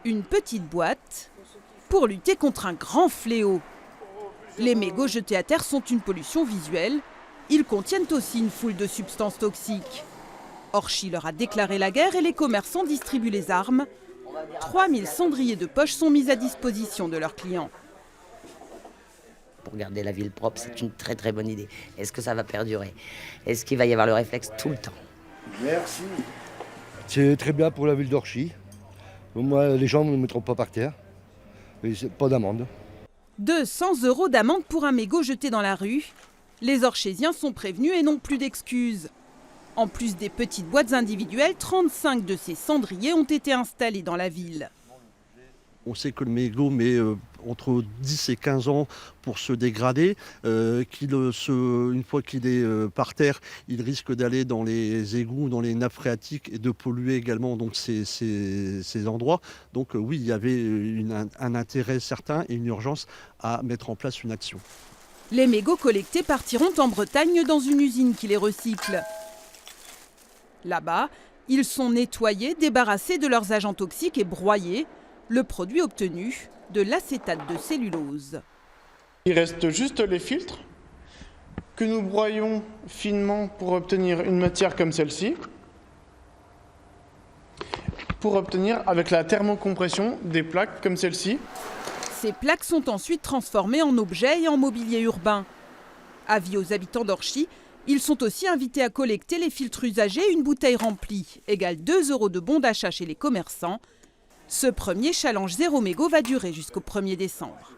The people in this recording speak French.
Une petite boîte pour lutter contre un grand fléau. Les mégots jetés à terre sont une pollution visuelle. Ils contiennent aussi une foule de substances toxiques. Orchi leur a déclaré la guerre et les commerçants distribuent les armes. 3000 cendriers de poche sont mis à disposition de leurs clients. Pour garder la ville propre, c'est une très très bonne idée. Est-ce que ça va perdurer? Est-ce qu'il va y avoir le réflexe tout le temps? Merci. C'est très bien pour la ville d'Orchi. Moi, les gens ne me mettront pas par terre. Et pas d'amende. 200 € d'amende pour un mégot jeté dans la rue. Les Orchésiens sont prévenus et n'ont plus d'excuses. En plus des petites boîtes individuelles, 35 de ces cendriers ont été installés dans la ville. On sait que le mégot met entre 10 et 15 ans pour se dégrader, une fois qu'il est par terre, il risque d'aller dans les égouts, dans les nappes phréatiques et de polluer également donc, ces endroits. Donc oui, il y avait un intérêt certain et une urgence à mettre en place une action. Les mégots collectés partiront en Bretagne dans une usine qui les recycle. Là-bas, ils sont nettoyés, débarrassés de leurs agents toxiques et broyés. Le produit obtenu, de l'acétate de cellulose. Il reste juste les filtres que nous broyons finement pour obtenir une matière comme celle-ci, pour obtenir avec la thermocompression des plaques comme celle-ci. Ces plaques sont ensuite transformées en objets et en mobilier urbain. Avis aux habitants d'Orchi, ils sont aussi invités à collecter les filtres usagés. Une bouteille remplie égale 2 € de bon d'achat chez les commerçants. Ce premier challenge zéro mégot va durer jusqu'au 1er décembre.